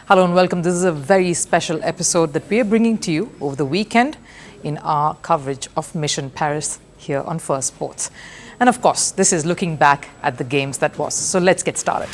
Hello and welcome. This is a very special episode that we are bringing to you over the weekend in our coverage of Mission Paris here on Firstpost. And of course, this is looking back at the games that was. So let's get started.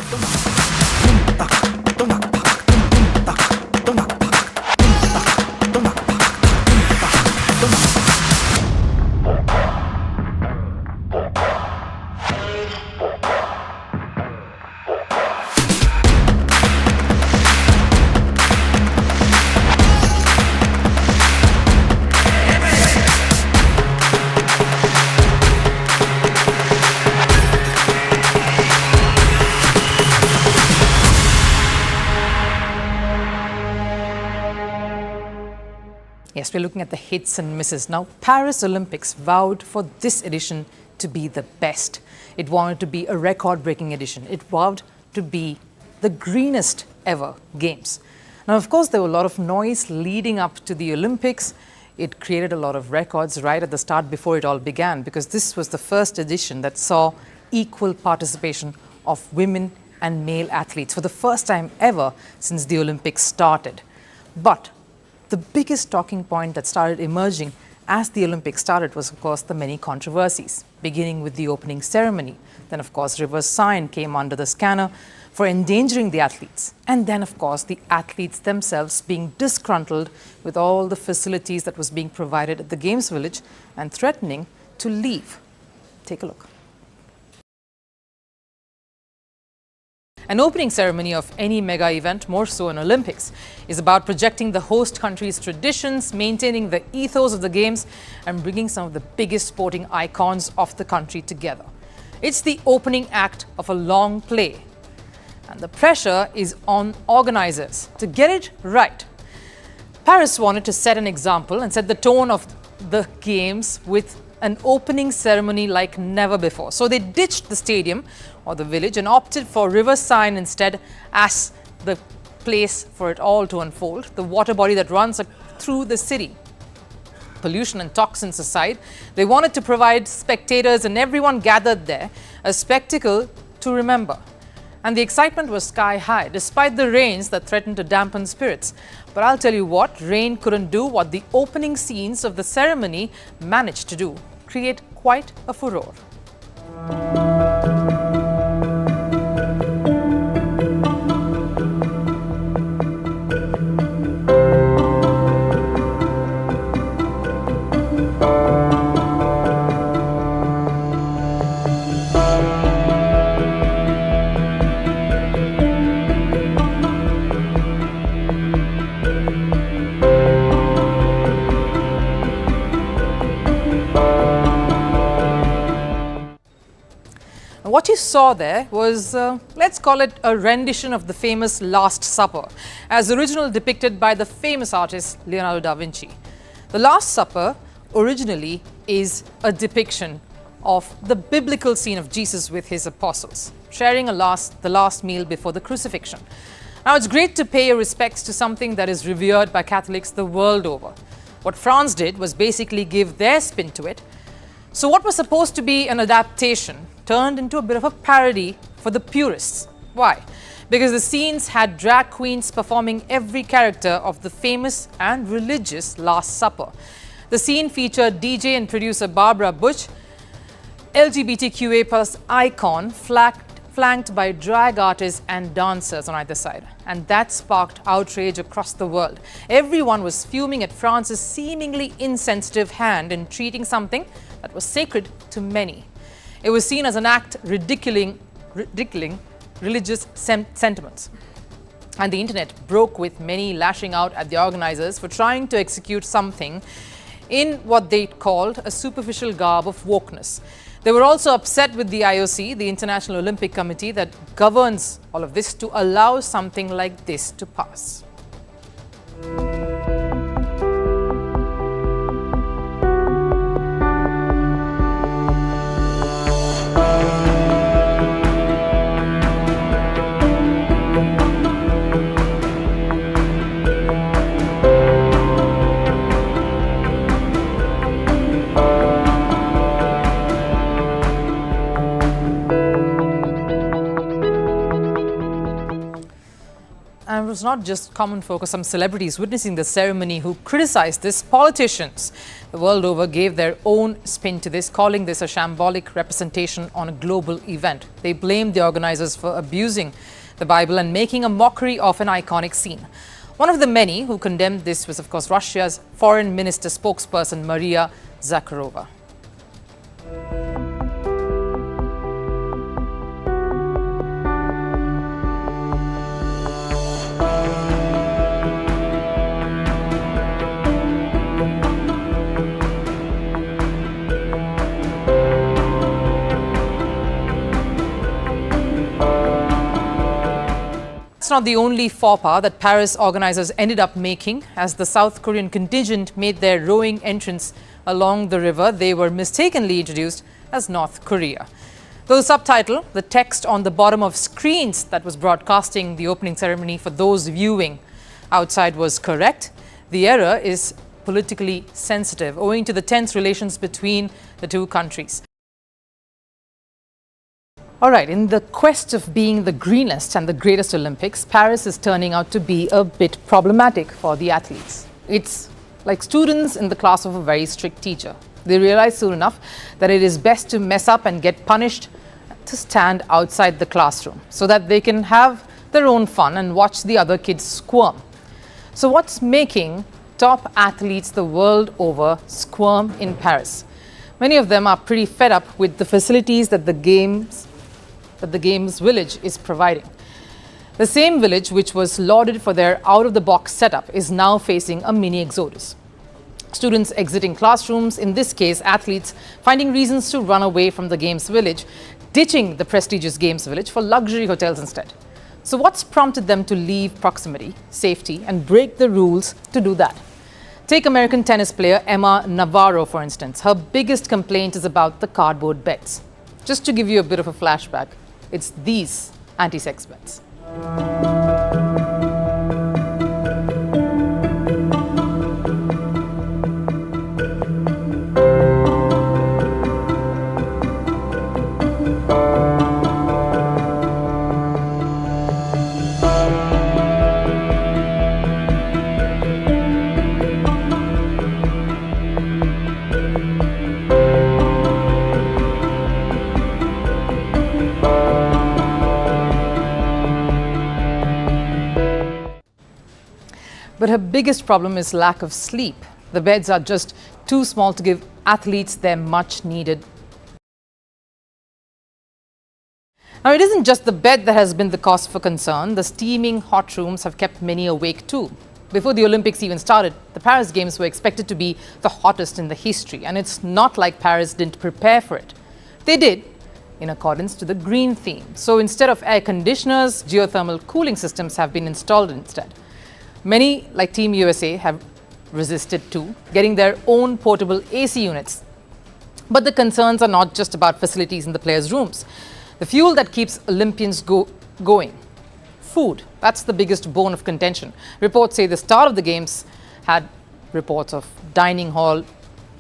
Yes, we're looking at the hits and misses. Now, Paris Olympics vowed for this edition to be the best. It wanted to be a record-breaking edition. It vowed to be the greenest ever games. Now, of course, there was a lot of noise leading up to the Olympics. It created a lot of records right at the start before it all began, because this was the first edition that saw equal participation of women and male athletes for the first time ever since the Olympics started. But the biggest talking point that started emerging as the Olympics started was, of course, the many controversies, beginning with the opening ceremony. Then, of course, River's sign came under the scanner for endangering the athletes. And then, of course, the athletes themselves being disgruntled with all the facilities that was being provided at the Games Village and threatening to leave. Take a look. An opening ceremony of any mega event, more so an Olympics, is about projecting the host country's traditions, maintaining the ethos of the games, and bringing some of the biggest sporting icons of the country together. It's the opening act of a long play, and the pressure is on organizers to get it right. Paris wanted to set an example and set the tone of the games with an opening ceremony like never before. So they ditched the stadium or the village and opted for River Sign instead as the place for it all to unfold, the water body that runs through the city. Pollution and toxins aside, they wanted to provide spectators and everyone gathered there a spectacle to remember. And the excitement was sky high, despite the rains that threatened to dampen spirits. But I'll tell you what, rain couldn't do what the opening scenes of the ceremony managed to do: create quite a furore. What you saw there was, let's call it a rendition of the famous Last Supper, as originally depicted by the famous artist Leonardo da Vinci. The Last Supper originally is a depiction of the biblical scene of Jesus with his apostles, sharing the last meal before the crucifixion. Now, it's great to pay your respects to something that is revered by Catholics the world over. What France did was basically give their spin to it. So what was supposed to be an adaptation turned into a bit of a parody for the purists. Why? Because the scenes had drag queens performing every character of the famous and religious Last Supper. The scene featured DJ and producer Barbara Bush, LGBTQA+ icon flanked by drag artists and dancers on either side. And that sparked outrage across the world. Everyone was fuming at France's seemingly insensitive hand in treating something that was sacred to many. It was seen as an act ridiculing religious sentiments. And the internet broke with many lashing out at the organizers for trying to execute something in what they called a superficial garb of wokeness. They were also upset with the IOC, the International Olympic Committee, that governs all of this, to allow something like this to pass. And it was not just common folk or some celebrities witnessing the ceremony who criticized this. Politicians the world over gave their own spin to this, calling this a shambolic representation on a global event. They blamed the organizers for abusing the Bible and making a mockery of an iconic scene. One of the many who condemned this was, of course, Russia's foreign minister spokesperson, Maria Zakharova. It's not the only faux pas that Paris organizers ended up making. As the South Korean contingent made their rowing entrance along the river, they were mistakenly introduced as North Korea. Though the subtitle, the text on the bottom of screens that was broadcasting the opening ceremony for those viewing outside was correct, the error is politically sensitive owing to the tense relations between the two countries. All right, in the quest of being the greenest and the greatest Olympics, Paris is turning out to be a bit problematic for the athletes. It's like students in the class of a very strict teacher. They realize soon enough that it is best to mess up and get punished to stand outside the classroom so that they can have their own fun and watch the other kids squirm. So what's making top athletes the world over squirm in Paris? Many of them are pretty fed up with the facilities that the Games village is providing. The same village which was lauded for their out-of-the-box setup is now facing a mini exodus. Students exiting classrooms, in this case athletes, finding reasons to run away from the Games village, ditching the prestigious Games village for luxury hotels instead. So what's prompted them to leave proximity, safety and break the rules to do that? Take American tennis player Emma Navarro, for instance. Her biggest complaint is about the cardboard beds. Just to give you a bit of a flashback, it's these anti-sex beds. But her biggest problem is lack of sleep. The beds are just too small to give athletes their much needed. Now, it isn't just the bed that has been the cause for concern. The steaming hot rooms have kept many awake too. Before the Olympics even started, the Paris Games were expected to be the hottest in the history, and it's not like Paris didn't prepare for it. They did, in accordance to the green theme. So instead of air conditioners, geothermal cooling systems have been installed instead. Many, like Team USA, have resisted too, getting their own portable AC units. But the concerns are not just about facilities in the players' rooms. The fuel that keeps Olympians going. Food, that's the biggest bone of contention. Reports say the start of the Games had reports of dining hall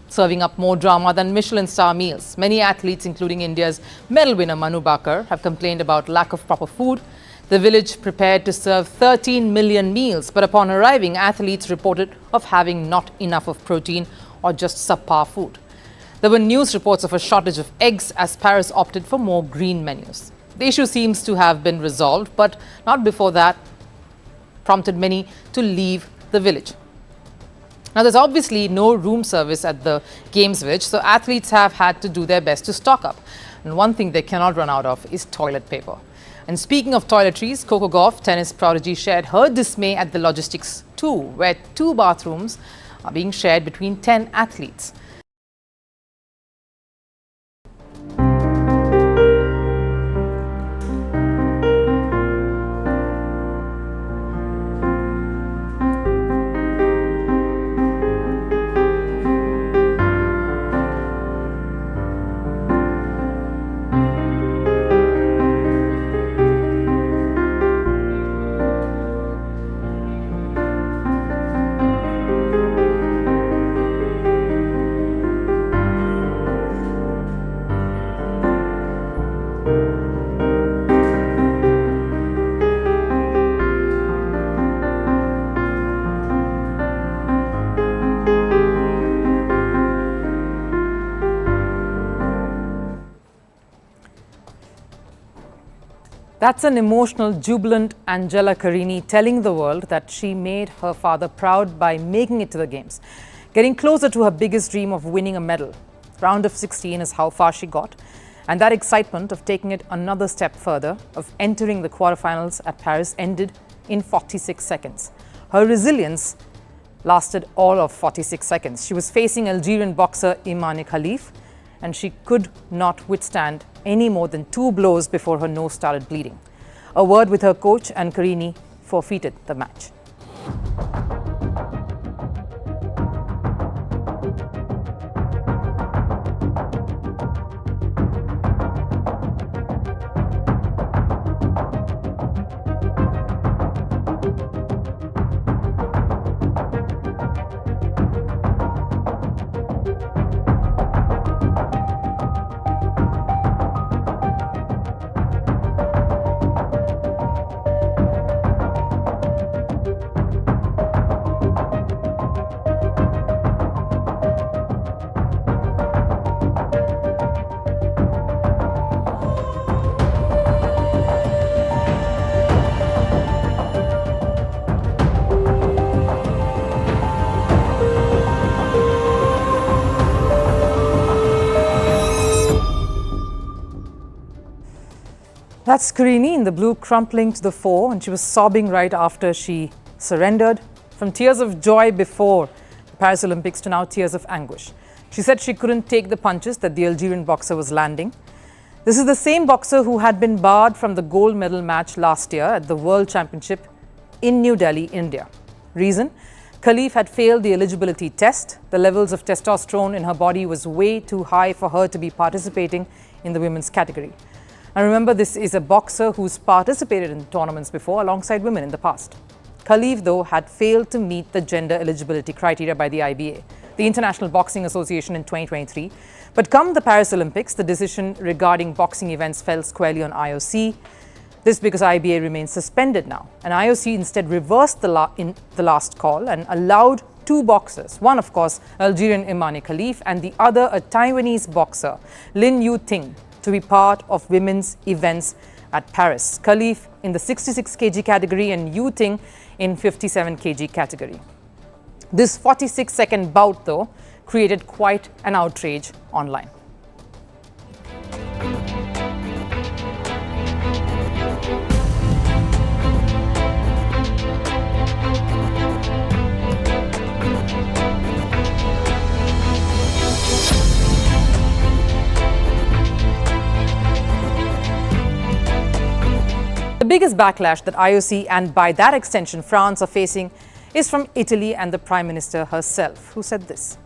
serving up more drama than Michelin star meals. Many athletes, including India's medal winner Manu Bhaker, have complained about lack of proper food. The village prepared to serve 13 million meals, but upon arriving, athletes reported of having not enough of protein or just subpar food. There were news reports of a shortage of eggs as Paris opted for more green menus. The issue seems to have been resolved, but not before that prompted many to leave the village. Now, there's obviously no room service at the Games village, so athletes have had to do their best to stock up. And one thing they cannot run out of is toilet paper. And speaking of toiletries, Coco Gauff, tennis prodigy, shared her dismay at the logistics too, where 2 bathrooms are being shared between 10 athletes. That's an emotional, jubilant Angela Carini telling the world that she made her father proud by making it to the Games, getting closer to her biggest dream of winning a medal. Round of 16 is how far she got, and that excitement of taking it another step further, of entering the quarterfinals at Paris, ended in 46 seconds. Her resilience lasted all of 46 seconds. She was facing Algerian boxer Imane Khalif, and she could not withstand any more than 2 blows before her nose started bleeding. A word with her coach, and Carini forfeited the match. That's Carini in the blue crumpling to the fore, and she was sobbing right after she surrendered. From tears of joy before the Paris Olympics to now tears of anguish. She said she couldn't take the punches that the Algerian boxer was landing. This is the same boxer who had been barred from the gold medal match last year at the World Championship in New Delhi, India. Reason? Khalif had failed the eligibility test. The levels of testosterone in her body was way too high for her to be participating in the women's category. And remember, this is a boxer who's participated in tournaments before alongside women in the past. Khalif, though, had failed to meet the gender eligibility criteria by the IBA, the International Boxing Association, in 2023. But come the Paris Olympics, the decision regarding boxing events fell squarely on IOC. This because IBA remains suspended now. And IOC instead reversed the last call and allowed 2 boxers, one of course Algerian Imane Khalif and the other a Taiwanese boxer, Lin Yu Ting, to be part of women's events at Paris. Khalif in the 66 kg category and Yu Ting in 57 kg category. This 46-second bout, though, created quite an outrage online. The biggest backlash that IOC and by that extension France are facing is from Italy and the Prime Minister herself, who said this.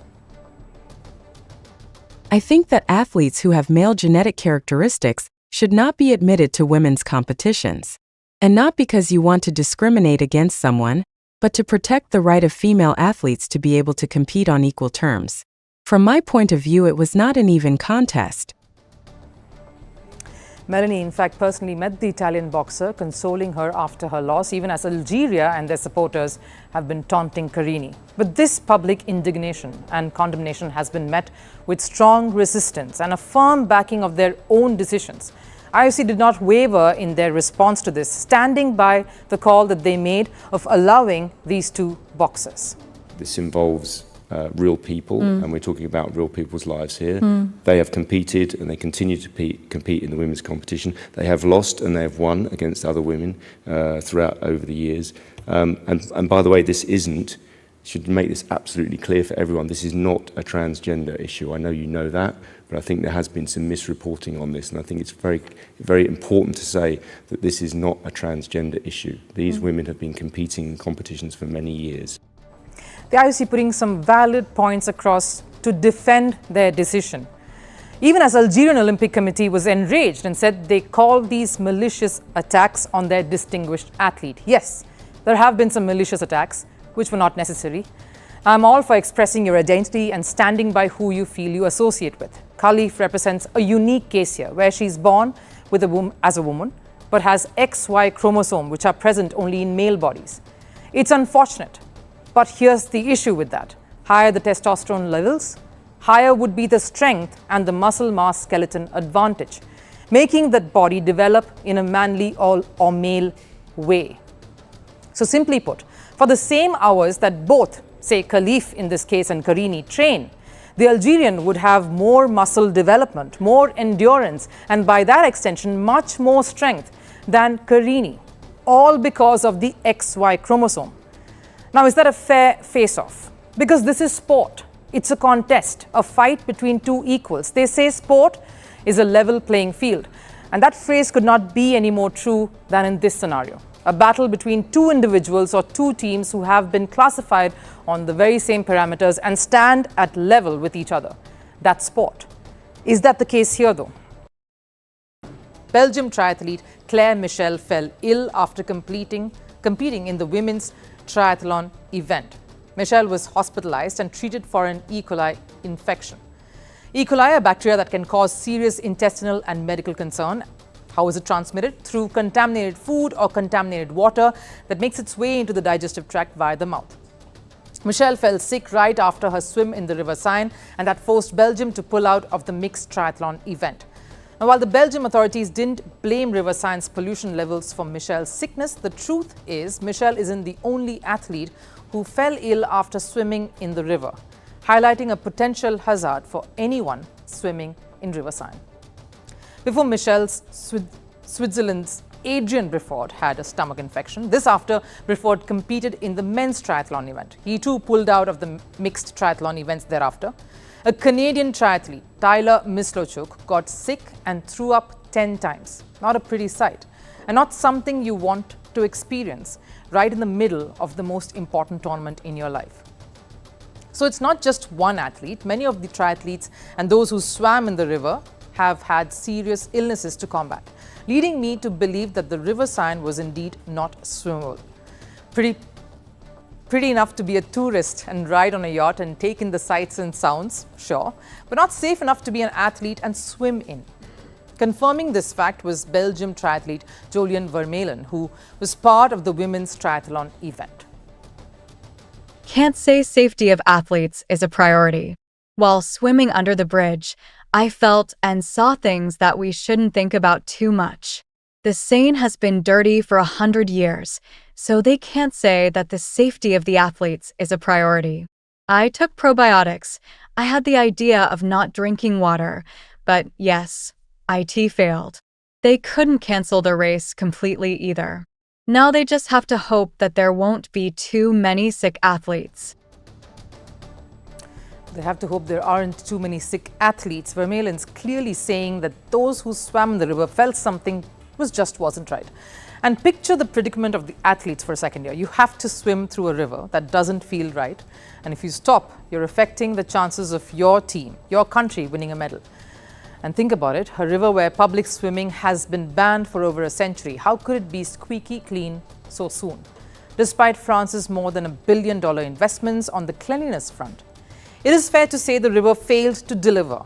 I think that athletes who have male genetic characteristics should not be admitted to women's competitions. And not because you want to discriminate against someone, but to protect the right of female athletes to be able to compete on equal terms. From my point of view, it was not an even contest. Melanie, in fact, personally met the Italian boxer, consoling her after her loss, even as Algeria and their supporters have been taunting Carini. But this public indignation and condemnation has been met with strong resistance and a firm backing of their own decisions. IOC did not waver in their response to this, standing by the call that they made of allowing these 2 boxers. This involves real people, and we're talking about real people's lives here. They have competed and they continue to compete in the women's competition. They have lost and they have won against other women throughout over the years. And by the way, this should make this absolutely clear for everyone, this is not a transgender issue. I know you know that, but I think there has been some misreporting on this, and I think it's very, very important to say that this is not a transgender issue. These women have been competing in competitions for many years. The IOC putting some valid points across to defend their decision. Even as Algerian Olympic Committee was enraged and said they called these malicious attacks on their distinguished athlete. Yes, there have been some malicious attacks, which were not necessary. I'm all for expressing your identity and standing by who you feel you associate with. Khalif represents a unique case here, where she's born with as a woman, but has XY chromosome, which are present only in male bodies. It's unfortunate. But here's the issue with that. Higher the testosterone levels, higher would be the strength and the muscle mass skeleton advantage. making that body develop in a manly or male way. So simply put, for the same hours that both, say Khalif in this case and Karini, train, the Algerian would have more muscle development, more endurance, and by that extension, much more strength than Karini, all because of the XY chromosome. Now, is that a fair face-off? Because this is sport. It's a contest, a fight between two equals. They say sport is a level playing field. And that phrase could not be any more true than in this scenario. A battle between two individuals or two teams who have been classified on the very same parameters and stand at level with each other. That's sport. Is that the case here though? Belgium triathlete Claire Michel fell ill after competing in the women's triathlon event. Michel was hospitalized and treated for an E. coli infection. E. coli, a bacteria that can cause serious intestinal and medical concern. How is it transmitted? Through contaminated food or contaminated water that makes its way into the digestive tract via the mouth. Michel fell sick right after her swim in the River Seine, and that forced Belgium to pull out of the mixed triathlon event. Now, while the Belgian authorities didn't blame River Seine's pollution levels for Michel's sickness, the truth is Michel isn't the only athlete who fell ill after swimming in the river, highlighting a potential hazard for anyone swimming in River Seine. Before Michel's, Switzerland's Adrian Brifford had a stomach infection. This after Brifford competed in the men's triathlon event. He too pulled out of the mixed triathlon events thereafter. A Canadian triathlete, Tyler Mislochuk, got sick and threw up 10 times. Not a pretty sight, and not something you want to experience right in the middle of the most important tournament in your life. So it's not just one athlete. Many of the triathletes and those who swam in the river have had serious illnesses to combat, leading me to believe that the River Seine was indeed not swimmable. Pretty enough to be a tourist and ride on a yacht and take in the sights and sounds, sure, but not safe enough to be an athlete and swim in. Confirming this fact was Belgium triathlete Julian Vermeulen, who was part of the women's triathlon event. Can't say safety of athletes is a priority. While swimming under the bridge, I felt and saw things that we shouldn't think about too much. The Seine has been dirty for 100 years, so they can't say that the safety of the athletes is a priority. I took probiotics. I had the idea of not drinking water, but yes, IT failed. They couldn't cancel the race completely either. Now they just have to hope that there won't be too many sick athletes. They have to hope there aren't too many sick athletes. Vermeulen's clearly saying that those who swam in the river felt something wasn't right. And picture the predicament of the athletes for a second here. You have to swim through a river that doesn't feel right. And if you stop, you're affecting the chances of your team, your country winning a medal. And think about it, a river where public swimming has been banned for over a century. How could it be squeaky clean so soon? Despite France's more than $1 billion investments on the cleanliness front, it is fair to say the river failed to deliver.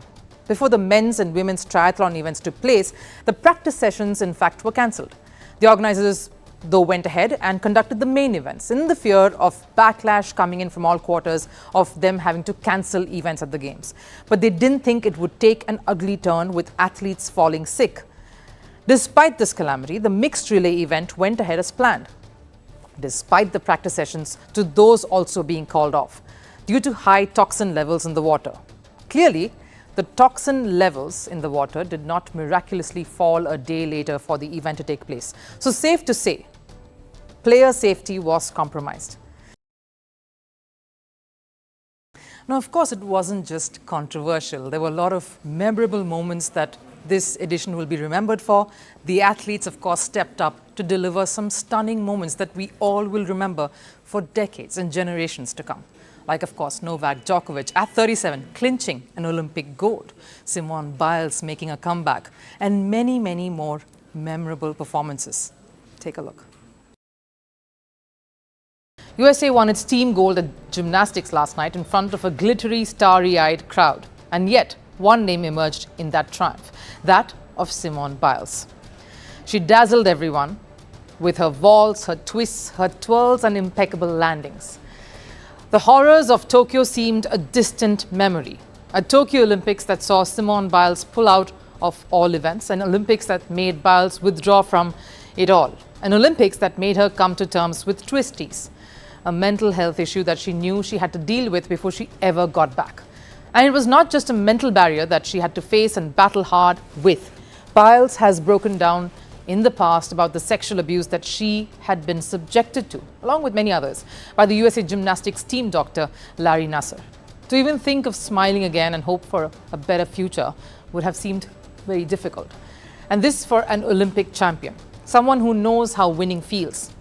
Before the men's and women's triathlon events took place, the practice sessions, in fact, were cancelled. The organizers, though, went ahead and conducted the main events in the fear of backlash coming in from all quarters of them having to cancel events at the Games. But they didn't think it would take an ugly turn with athletes falling sick. Despite this calamity, the mixed relay event went ahead as planned, despite the practice sessions to those also being called off due to high toxin levels in the water. Clearly, the toxin levels in the water did not miraculously fall a day later for the event to take place. So safe to say, player safety was compromised. Now, of course, it wasn't just controversial. There were a lot of memorable moments that this edition will be remembered for. The athletes, of course, stepped up to deliver some stunning moments that we all will remember for decades and generations to come. Like, of course, Novak Djokovic at 37 clinching an Olympic gold, Simone Biles making a comeback, and many, many more memorable performances. Take a look. USA won its team gold at gymnastics last night in front of a glittery, starry-eyed crowd. And yet, one name emerged in that triumph, that of Simone Biles. She dazzled everyone with her vaults, her twists, her twirls, and impeccable landings. The horrors of Tokyo seemed a distant memory. A Tokyo Olympics that saw Simone Biles pull out of all events, an Olympics that made Biles withdraw from it all, an Olympics that made her come to terms with twisties, a mental health issue that she knew she had to deal with before she ever got back. And it was not just a mental barrier that she had to face and battle hard with. Biles has broken down in the past about the sexual abuse that she had been subjected to, along with many others, by the USA gymnastics team doctor Larry Nassar. To even think of smiling again and hope for a better future would have seemed very difficult. And this for an Olympic champion, someone who knows how winning feels.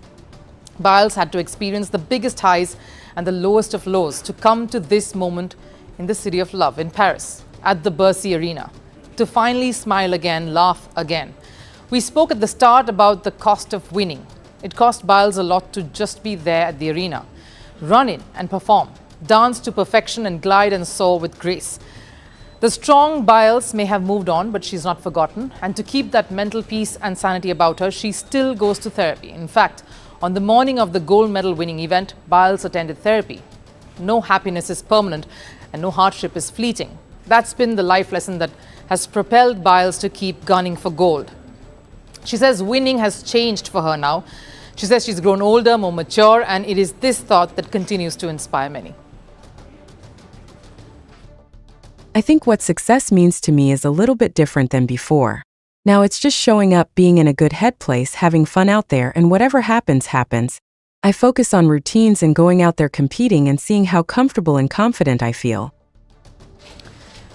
Biles had to experience the biggest highs and the lowest of lows to come to this moment in the city of love in Paris, at the Bercy Arena, to finally smile again, laugh again. We spoke at the start about the cost of winning. It cost Biles a lot to just be there at the arena, run in and perform, dance to perfection and glide and soar with grace. The strong Biles may have moved on, but she's not forgotten. And to keep that mental peace and sanity about her, she still goes to therapy. In fact, on the morning of the gold medal winning event, Biles attended therapy. No happiness is permanent and no hardship is fleeting. That's been the life lesson that has propelled Biles to keep gunning for gold. She says winning has changed for her now. She says she's grown older, more mature, and it is this thought that continues to inspire many. I think what success means to me is a little bit different than before. Now it's just showing up, being in a good head place, having fun out there, and whatever happens, happens. I focus on routines and going out there competing and seeing how comfortable and confident I feel.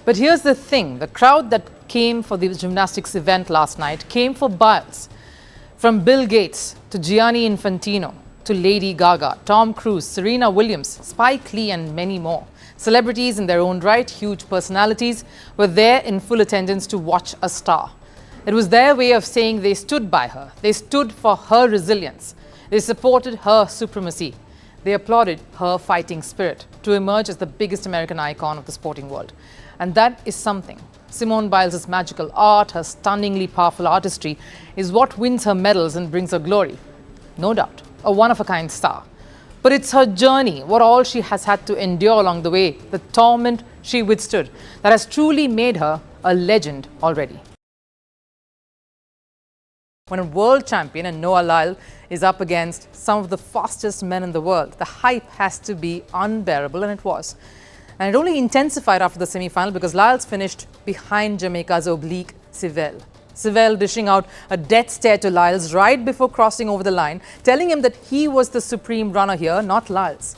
But here's the thing, the crowd that came for the gymnastics event last night came for Biles. From Bill Gates to Gianni Infantino to Lady Gaga, Tom Cruise, Serena Williams, Spike Lee and many more. Celebrities in their own right, huge personalities, were there in full attendance to watch a star. It was their way of saying they stood by her. They stood for her resilience. They supported her supremacy. They applauded her fighting spirit to emerge as the biggest American icon of the sporting world. And that is something. Simone Biles' magical art, her stunningly powerful artistry, is what wins her medals and brings her glory. No doubt, a one-of-a-kind star. But it's her journey, what all she has had to endure along the way, the torment she withstood, that has truly made her a legend already. When a world champion, and Noah Lyle, is up against some of the fastest men in the world, the hype has to be unbearable, and it was. And it only intensified after the semi-final because Lyles finished behind Jamaica's oblique Civelle. Civelle dishing out a death stare to Lyles right before crossing over the line, telling him that he was the supreme runner here, not Lyles.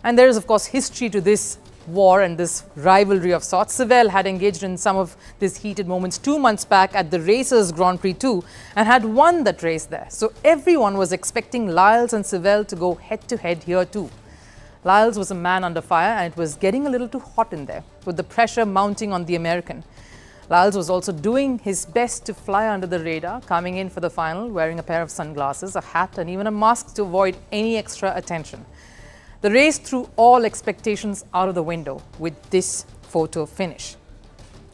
And there is, of course, history to this war and this rivalry of sorts. Civelle had engaged in some of these heated moments 2 months back at the Racers Grand Prix 2 and had won that race there. So everyone was expecting Lyles and Civelle to go head-to-head here too. Lyles was a man under fire and it was getting a little too hot in there, with the pressure mounting on the American. Lyles was also doing his best to fly under the radar, coming in for the final, wearing a pair of sunglasses, a hat and even a mask to avoid any extra attention. The race threw all expectations out of the window with this photo finish.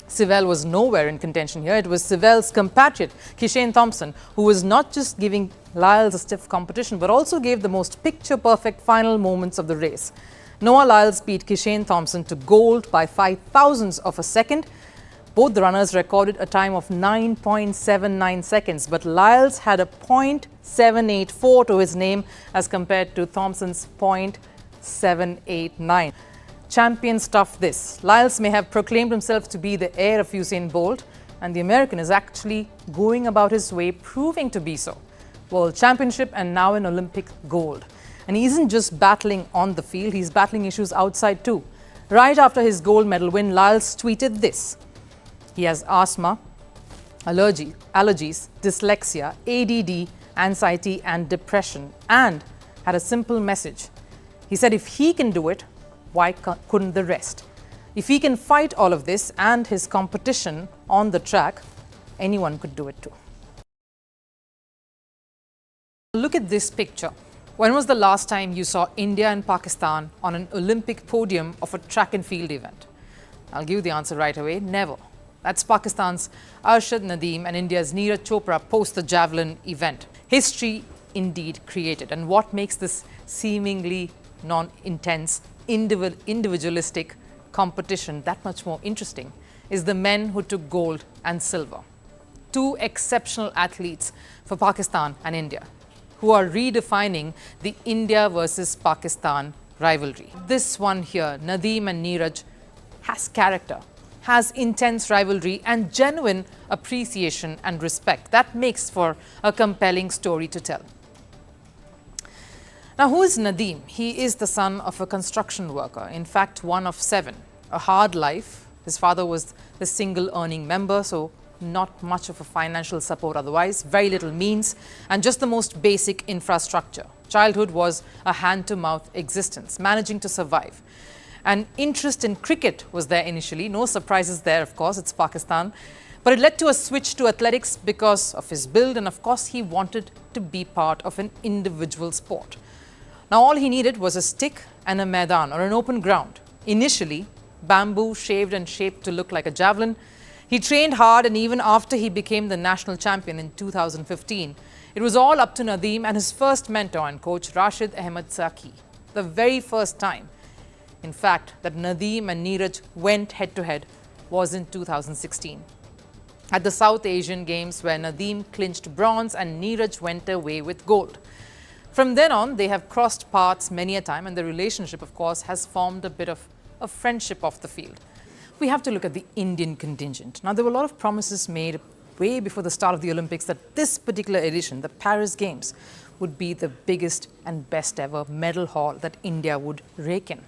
Civelle was nowhere in contention here. It was Civelle's compatriot, Kishane Thompson, who was not just giving Lyles a stiff competition, but also gave the most picture-perfect final moments of the race. Noah Lyles beat Kishane Thompson to gold by 0.005 of a second. Both the runners recorded a time of 9.79 seconds, but Lyles had a 0.784 to his name as compared to Thompson's 0.789. Champion stuff this. Lyles may have proclaimed himself to be the heir of Usain Bolt, and the American is actually going about his way proving to be so. World Championship and now an Olympic gold. And he isn't just battling on the field, he's battling issues outside too. Right after his gold medal win, Lyles tweeted this. He has asthma, allergies, dyslexia, ADD, anxiety and depression, and had a simple message. He said if he can do it, why couldn't the rest? If he can fight all of this and his competition on the track, anyone could do it too. Look at this picture. When was the last time you saw India and Pakistan on an Olympic podium of a track and field event? I'll give you the answer right away, never. That's Pakistan's Arshad, Nadeem and India's Neeraj Chopra post the Javelin event. History indeed created. And what makes this seemingly non-intense, individualistic competition that much more interesting is the men who took gold and silver. Two exceptional athletes for Pakistan and India, who are redefining the India versus Pakistan rivalry. This one here, Nadeem and Neeraj, has character, has intense rivalry and genuine appreciation and respect. That makes for a compelling story to tell. Now, who is Nadeem? He is the son of a construction worker, in fact, one of 7. A hard life. His father was the single earning member, so not much of a financial support otherwise, very little means, and just the most basic infrastructure. Childhood was a hand-to-mouth existence, managing to survive. An interest in cricket was there initially, no surprises there, of course, it's Pakistan. But it led to a switch to athletics because of his build, and of course he wanted to be part of an individual sport. Now all he needed was a stick and a maidan, or an open ground. Initially, bamboo shaved and shaped to look like a javelin. He trained hard, and even after he became the national champion in 2015, it was all up to Nadeem and his first mentor and coach, Rashid Ahmed Saki. The very first time, in fact, that Nadeem and Neeraj went head-to-head was in 2016. At the South Asian Games, where Nadeem clinched bronze and Neeraj went away with gold. From then on, they have crossed paths many a time, and the relationship, of course, has formed a bit of a friendship off the field. We have to look at the Indian contingent. Now, there were a lot of promises made way before the start of the Olympics that this particular edition, the Paris Games, would be the biggest and best ever medal haul that India would rake in.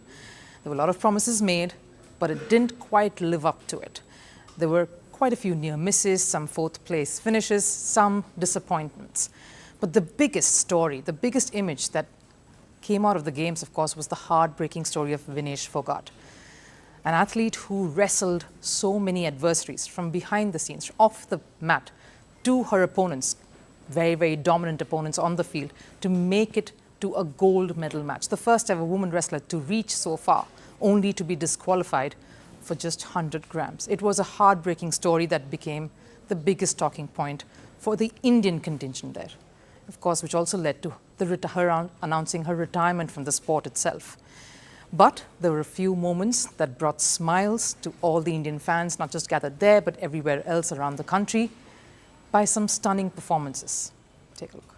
There were a lot of promises made, but it didn't quite live up to it. There were quite a few near misses, some fourth place finishes, some disappointments. But the biggest story, the biggest image that came out of the Games, of course, was the heartbreaking story of Vinesh Phogat, an athlete who wrestled so many adversaries from behind the scenes, off the mat, to her opponents, very, very dominant opponents on the field, to make it to a gold medal match. The first ever woman wrestler to reach so far, only to be disqualified for just 100 grams. It was a heartbreaking story that became the biggest talking point for the Indian contingent there, of course, which also led to her announcing her retirement from the sport itself. But there were a few moments that brought smiles to all the Indian fans, not just gathered there, but everywhere else around the country, by some stunning performances. Take a look.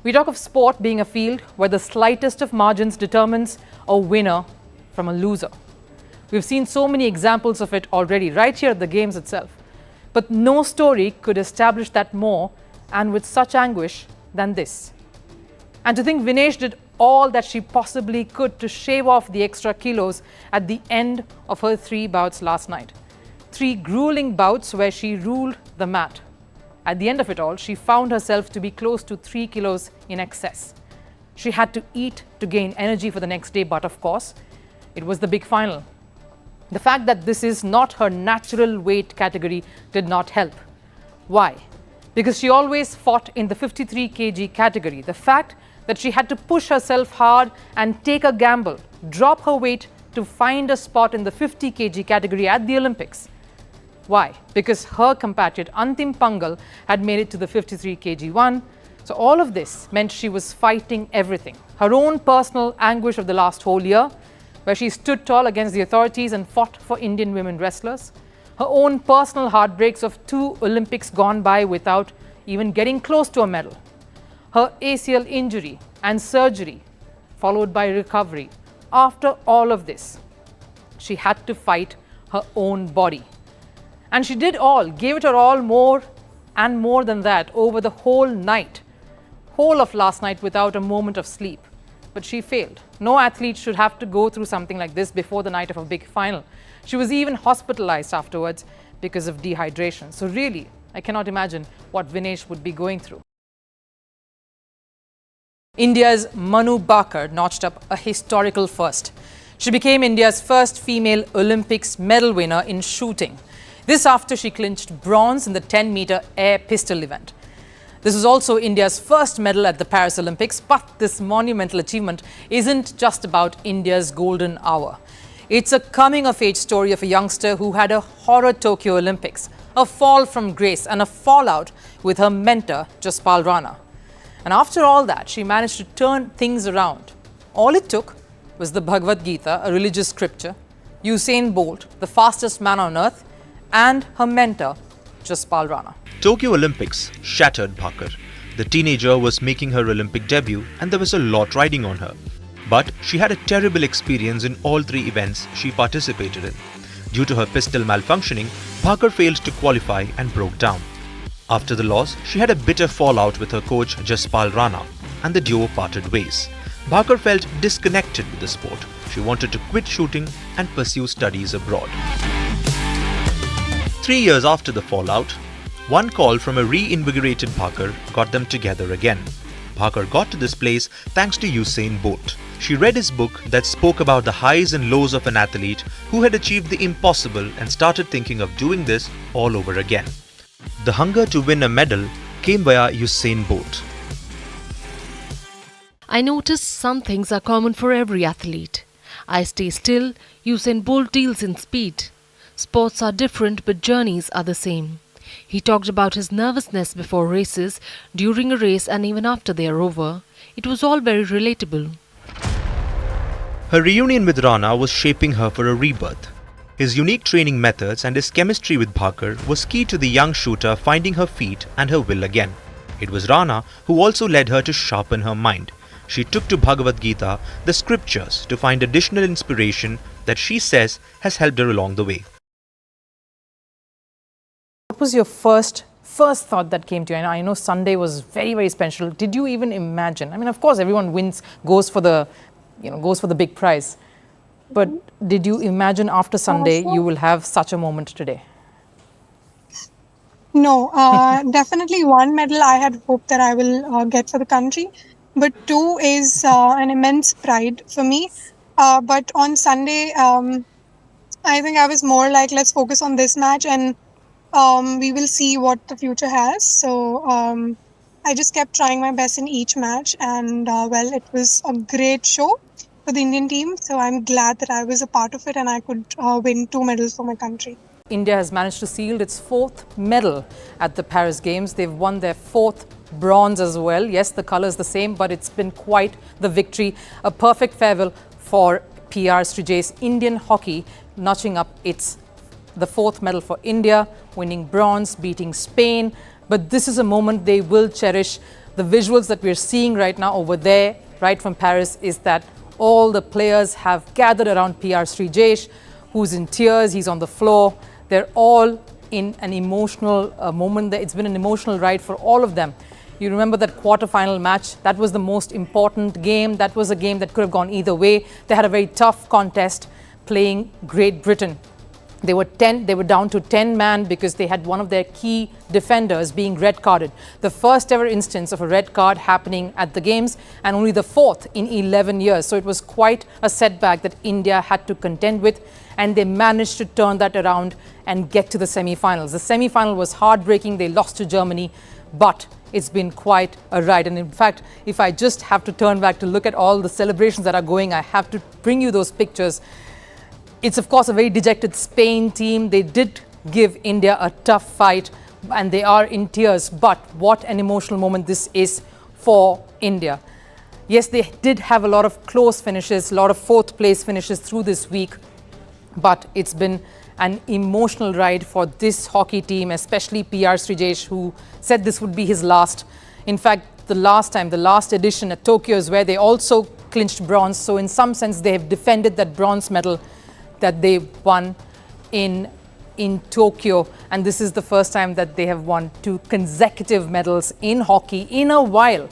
We talk of sport being a field where the slightest of margins determines a winner from a loser. We've seen so many examples of it already, right here at the Games itself. But no story could establish that more, and with such anguish, than this. And to think Vinesh did all that she possibly could to shave off the extra kilos at the end of her 3 bouts last night. 3 grueling bouts where she ruled the mat. At the end of it all, she found herself to be close to 3 kilos in excess. She had to eat to gain energy for the next day, but of course, it was the big final. The fact that this is not her natural weight category did not help. Why? Because she always fought in the 53 kg category. The fact that she had to push herself hard and take a gamble, drop her weight to find a spot in the 50 kg category at the Olympics. Why? Because her compatriot Antim Pangal had made it to the 53 kg one. So all of this meant she was fighting everything. Her own personal anguish of the last whole year, where she stood tall against the authorities and fought for Indian women wrestlers. Her own personal heartbreaks of 2 Olympics gone by without even getting close to a medal. Her ACL injury and surgery, followed by recovery. After all of this, she had to fight her own body. And she did all, gave it her all, more and more than that, over the whole night, whole of last night without a moment of sleep. But she failed. No athlete should have to go through something like this before the night of a big final. She was even hospitalized afterwards because of dehydration. So really, I cannot imagine what Vinesh would be going through. India's Manu Bhaker notched up a historical first. She became India's first female Olympics medal winner in shooting. This after she clinched bronze in the 10-meter air pistol event. This was also India's first medal at the Paris Olympics, but this monumental achievement isn't just about India's golden hour. It's a coming-of-age story of a youngster who had a horror Tokyo Olympics, a fall from grace and a fallout with her mentor, Jaspal Rana. And after all that, she managed to turn things around. All it took was the Bhagavad Gita, a religious scripture, Usain Bolt, the fastest man on earth, and her mentor, Jaspal Rana. Tokyo Olympics shattered Bhaker. The teenager was making her Olympic debut and there was a lot riding on her. But she had a terrible experience in all 3 events she participated in. Due to her pistol malfunctioning, Bhaker failed to qualify and broke down. After the loss, she had a bitter fallout with her coach Jaspal Rana and the duo parted ways. Bhaker felt disconnected with the sport. She wanted to quit shooting and pursue studies abroad. 3 years after the fallout, one call from a reinvigorated Bhaker got them together again. Bhaker got to this place thanks to Usain Bolt. She read his book that spoke about the highs and lows of an athlete who had achieved the impossible and started thinking of doing this all over again. The hunger to win a medal came via Usain Bolt. I noticed some things are common for every athlete. I stay still, Usain Bolt deals in speed. Sports are different but journeys are the same. He talked about his nervousness before races, during a race and even after they are over. It was all very relatable. Her reunion with Rana was shaping her for a rebirth. His unique training methods and his chemistry with Bhaker was key to the young shooter finding her feet and her will again. It was Rana who also led her to sharpen her mind. She took to Bhagavad Gita, the scriptures, to find additional inspiration that she says has helped her along the way. What was your first thought that came to you? And I know Sunday was very, very special. Did you even imagine? I mean, of course, everyone goes for the big prize. But did you imagine after Sunday you will have such a moment today? No, definitely one medal I had hoped that I will get for the country. But 2 is an immense pride for me. But on Sunday, I think I was more like, let's focus on this match and we will see what the future has. So I just kept trying my best in each match. And well, it was a great show for the Indian team. So I'm glad that I was a part of it and I could win 2 medals for my country. India has managed to seal its 4th medal at the Paris Games. They've won their 4th bronze as well. Yes, the colour is the same, but it's been quite the victory. A perfect farewell for PR Srijay's Indian hockey, notching up the 4th medal for India, winning bronze, beating Spain. But this is a moment they will cherish. The visuals that we're seeing right now over there, right from Paris, is that all the players have gathered around PR Srijay, who's in tears, he's on the floor. They're all in an emotional moment. It's been an emotional ride for all of them. You remember that quarter-final match? That was the most important game. That was a game that could have gone either way. They had a very tough contest playing Great Britain. They were down to 10 man because they had one of their key defenders being red carded. The first ever instance of a red card happening at the games, and only the 4th in 11 years. So it was quite a setback that India had to contend with, and they managed to turn that around and get to the semi-finals. The semi-final was heartbreaking. They lost to Germany, but it's been quite a ride. And in fact, if I just have to turn back to look at all the celebrations that are going, I have to bring you those pictures. It's, of course, a very dejected Spain team. They did give India a tough fight, and they are in tears. But what an emotional moment this is for India. Yes, they did have a lot of close finishes, a lot of 4th place finishes through this week. But it's been an emotional ride for this hockey team, especially PR Srijay, who said this would be his last. In fact, the last edition at Tokyo is where they also clinched bronze. So in some sense, they have defended that bronze medal that they won in Tokyo, and this is the first time that they have won 2 consecutive medals in hockey in a while.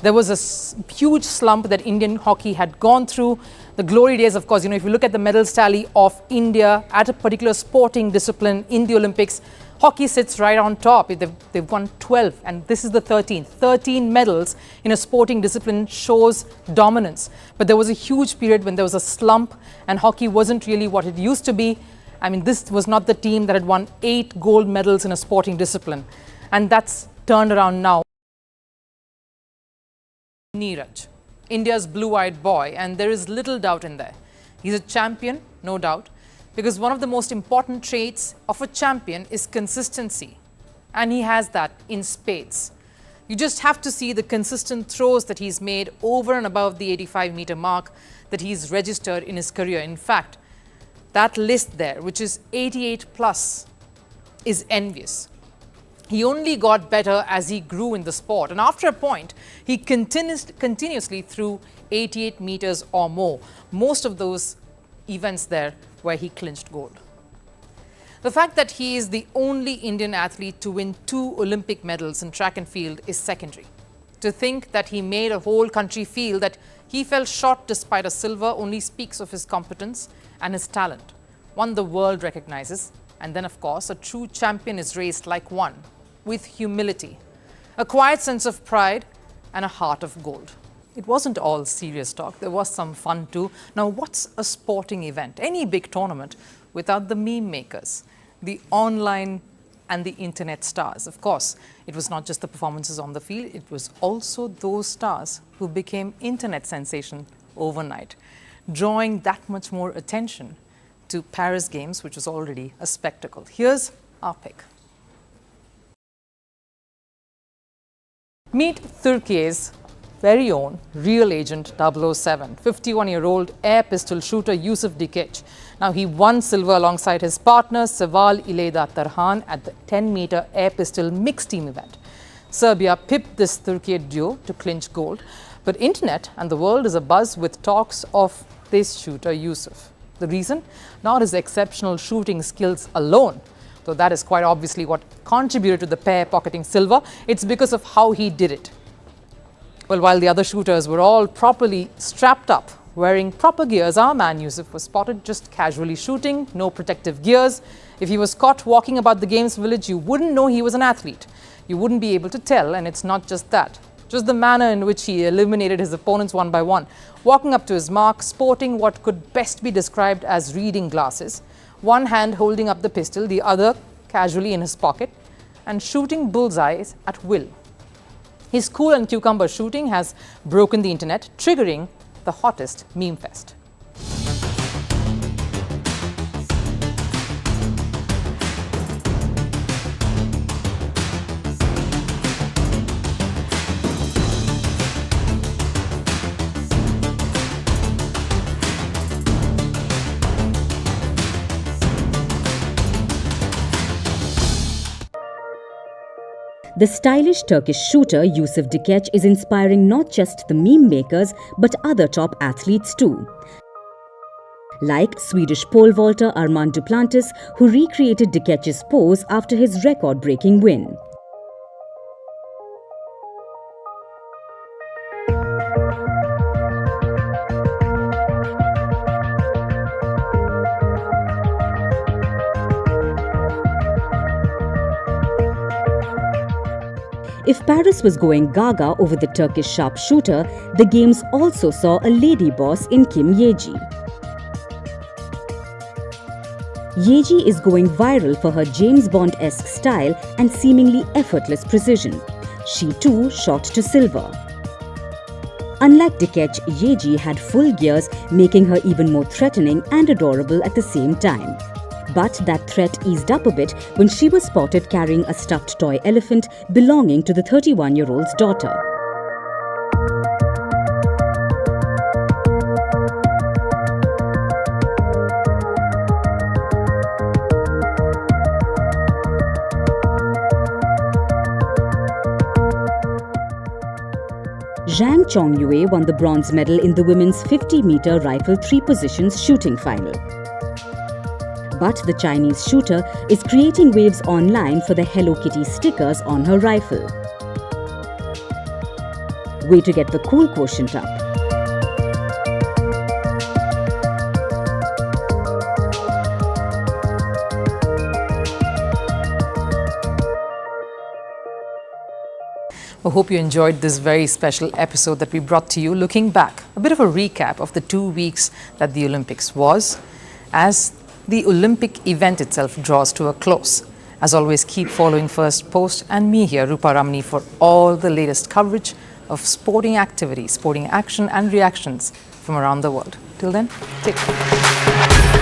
There was a huge slump that Indian hockey had gone through. The glory days, of course, if you look at the medals tally of India at a particular sporting discipline in the Olympics, hockey sits right on top. They've won 12, and this is the 13th. 13 medals in a sporting discipline shows dominance. But there was a huge period when there was a slump and hockey wasn't really what it used to be. I mean, this was not the team that had won 8 gold medals in a sporting discipline. And that's turned around now. Neeraj, India's blue-eyed boy, and there is little doubt in there. He's a champion, no doubt. Because one of the most important traits of a champion is consistency. And he has that in spades. You just have to see the consistent throws that he's made over and above the 85-meter mark that he's registered in his career. In fact, that list there, which is 88 plus, is envious. He only got better as he grew in the sport, and after a point, he continuously threw 88 meters or more. Most of those events there where he clinched gold. The fact that he is the only Indian athlete to win 2 Olympic medals in track and field is secondary. To think that he made a whole country feel that he fell short despite a silver only speaks of his competence and his talent, one the world recognizes. And then, of course, a true champion is raced like one, with humility, a quiet sense of pride, and a heart of gold. It wasn't all serious talk. There was some fun too. Now, what's a sporting event, any big tournament, without the meme makers, the online and the internet stars? Of course, it was not just the performances on the field, it was also those stars who became internet sensation overnight, drawing that much more attention to Paris Games, which was already a spectacle. Here's our pick. Meet Turkey's very own real agent 007, 51-year-old air pistol shooter Yusuf Dikic. Now, he won silver alongside his partner Seval İleyda Tarhan at the 10-meter air pistol mixed team event. Serbia pipped this Turkey duo to clinch gold, but internet and the world is abuzz with talks of this shooter Yusuf. The reason? Not his exceptional shooting skills alone, though that is quite obviously what contributed to the pair pocketing silver. It's because of how he did it. Well, while the other shooters were all properly strapped up, wearing proper gears, our man Yusuf was spotted just casually shooting, no protective gears. If he was caught walking about the games village, you wouldn't know he was an athlete. You wouldn't be able to tell, and it's not just that. Just the manner in which he eliminated his opponents one by one, walking up to his mark, sporting what could best be described as reading glasses, one hand holding up the pistol, the other casually in his pocket, and shooting bullseyes at will. His cool and cucumber shooting has broken the internet, triggering the hottest meme fest. The stylish Turkish shooter Yusuf Dikic is inspiring not just the meme makers but other top athletes too. Like Swedish pole vaulter Armand Duplantis, who recreated Dikic's pose after his record-breaking win. If Paris was going gaga over the Turkish sharpshooter, the Games also saw a lady boss in Kim Yeji. Yeji is going viral for her James Bond-esque style and seemingly effortless precision. She too shot to silver. Unlike Dikic, Yeji had full gears, making her even more threatening and adorable at the same time. But that threat eased up a bit when she was spotted carrying a stuffed toy elephant belonging to the 31-year-old's daughter. Zhang Chongyue won the bronze medal in the women's 50-meter rifle 3 positions shooting final. But the Chinese shooter is creating waves online for the Hello Kitty stickers on her rifle. Way to get the cool quotient up. I hope you enjoyed this very special episode that we brought to you, looking back, a bit of a recap of the 2 weeks that the Olympics was, as the Olympic event itself draws to a close. As always, keep following Firstpost and me here, Rupha Ramani, for all the latest coverage of sporting activity, sporting action and reactions from around the world. Till then, take care.